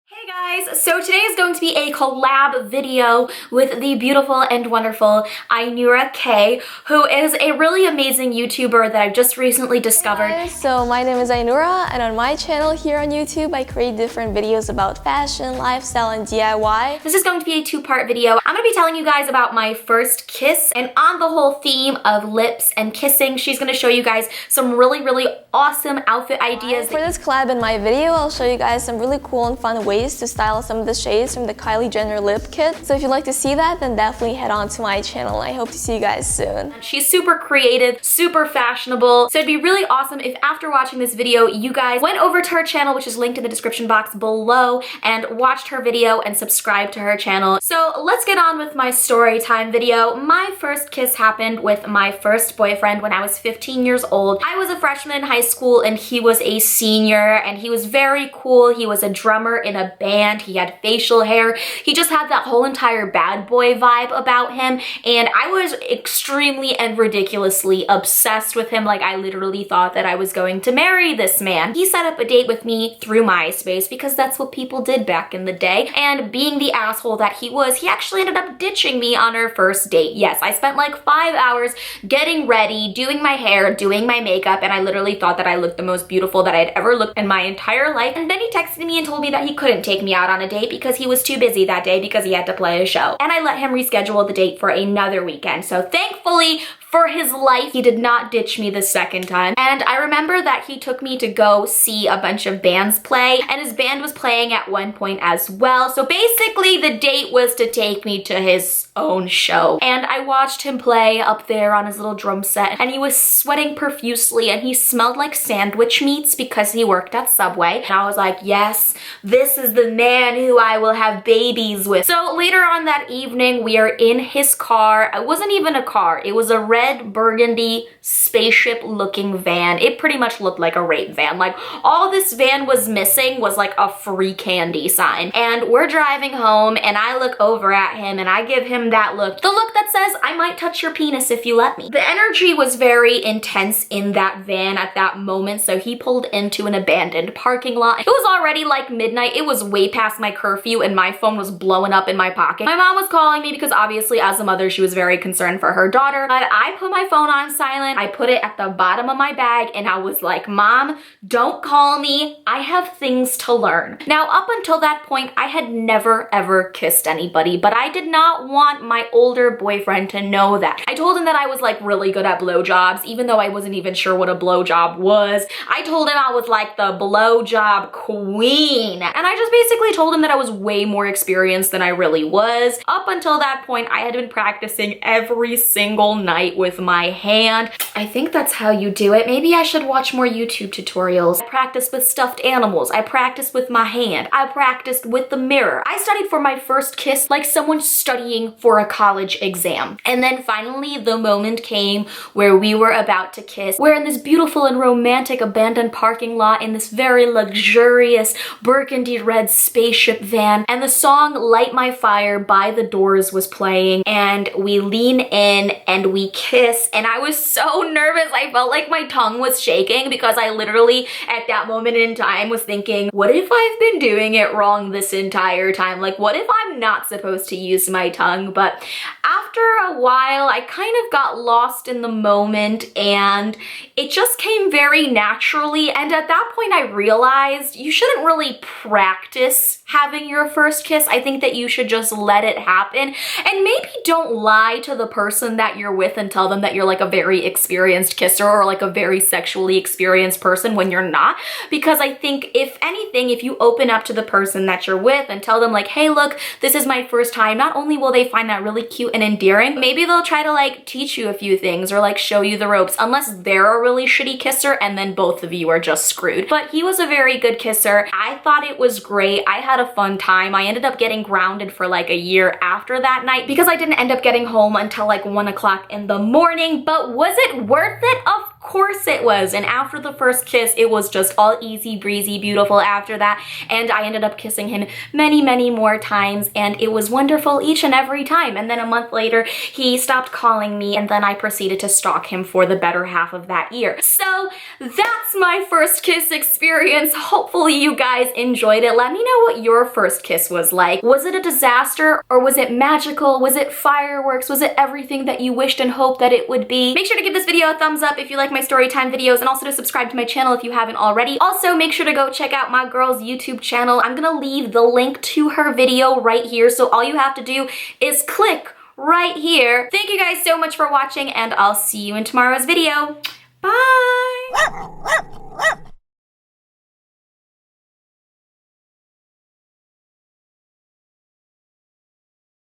Hey guys, so today is going to be a collab video with the beautiful and wonderful Ainura K, who is a really amazing YouTuber that I've just recently discovered. Hey guys, so my name is Ainura, and on my channel here on YouTube I create different videos about fashion, lifestyle, and DIY. This is going to be a two-part video. I'm going to be telling you guys about my first kiss, and on the whole theme of lips and kissing, she's going to show you guys some really awesome outfit ideas. For this collab in my video, I'll show you guys some really cool and fun ways to style some of the shades from the Kylie Jenner lip kit. So if you'd like to see that, then definitely head on to my channel. I hope to see you guys soon. She's super creative, super fashionable, so it'd be really awesome if after watching this video, you guys went over to her channel, which is linked in the description box below, and watched her video and subscribed to her channel. So let's get on with my story time video. My first kiss happened with my first boyfriend when I was 15 years old. I was a freshman in high school and he was a senior, and he was very cool. He was a drummer in a band. He had facial hair. He just had that whole entire bad boy vibe about him, and I was extremely and ridiculously obsessed with him. Like, I literally thought that I was going to marry this man. He set up a date with me through MySpace because that's what people did back in the day, and being the asshole that he was, he actually ended up ditching me on our first date. Yes, I spent like 5 hours getting ready, doing my hair, doing my makeup, and I literally thought that I looked the most beautiful that I'd ever looked in my entire life. And then he texted me and told me that he couldn't take me out on a date because he was too busy that day because he had to play a show. And I let him reschedule the date for another weekend. So thankfully, for his life, he did not ditch me the second time. And I remember that he took me to go see a bunch of bands play, and his band was playing at one point as well. So basically, the date was to take me to his own show. And I watched him play up there on his little drum set, and he was sweating profusely, and he smelled like sandwich meats because he worked at Subway. And I was like, yes, this is the man who I will have babies with. So later on that evening, we are in his car. It wasn't even a car. It was a red burgundy spaceship looking van. It pretty much looked like a rape van. Like, all this van was missing was like a free candy sign. And we're driving home, and I look over at him and I give him that look. The look that says, I might touch your penis if you let me. The energy was very intense in that van at that moment, so he pulled into an abandoned parking lot. It was already like midnight. It was way past my curfew, and my phone was blowing up in my pocket. My mom was calling me because obviously as a mother, she was very concerned for her daughter, but I put my phone on silent. I put it at the bottom of my bag, and I was like, Mom, don't call me. I have things to learn. Now, up until that point, I had never ever kissed anybody, but I did not want my older boyfriend to know that. I told him that I was like really good at blowjobs, even though I wasn't even sure what a blowjob was. I told him I was like the blowjob queen, and I just basically told him that I was way more experienced than I really was. Up until that point, I had been practicing every single night with my hand. I think that's how you do it. Maybe I should watch more YouTube tutorials. I practiced with stuffed animals. I practiced with my hand. I practiced with the mirror. I studied for my first kiss like someone studying for a college exam. And then finally the moment came where we were about to kiss. We're in this beautiful and romantic abandoned parking lot in this very luxurious burgundy red spaceship van, and the song Light My Fire by The Doors was playing, and we lean in and we kiss, and I was so nervous. I felt like my tongue was shaking because I literally at that moment in time was thinking, what if I've been doing it wrong this entire time? Like, what if I'm not supposed to use my tongue? But after a while, I kind of got lost in the moment, and it just came very naturally. And at that point, I realized you shouldn't really practice having your first kiss. I think that you should just let it happen, and maybe don't lie to the person that you're with and tell them that you're like a very experienced kisser or like a very sexually experienced person when you're not. Because I think if anything, if you open up to the person that you're with and tell them like, hey, look, this is my first time, not only will they find that really cute and endearing, maybe they'll try to like teach you a few things or like show you the ropes, unless they're a really shitty kisser and then both of you are just screwed. But he was a very good kisser. I thought it was great. I had a fun time. I ended up getting grounded for like a year after that night because I didn't end up getting home until like 1 o'clock in the morning. But was it worth it? Of course it was. And after the first kiss, it was just all easy breezy, beautiful after that. And I ended up kissing him many, many more times, and it was wonderful each and every time. And then a month later, he stopped calling me, and then I proceeded to stalk him for the better half of that year. So that's my first kiss experience. Hopefully you guys enjoyed it. Let me know what your first kiss was like. Was it a disaster, or was it magical? Was it fireworks? Was it everything that you wished and hoped that it would be? Make sure to give this video a thumbs up if you like my story time videos, and also to subscribe to my channel if you haven't already. Also, make sure to go check out my girl's YouTube channel. I'm gonna leave the link to her video right here, so all you have to do is click right here. Thank you guys so much for watching, and I'll see you in tomorrow's video. Bye!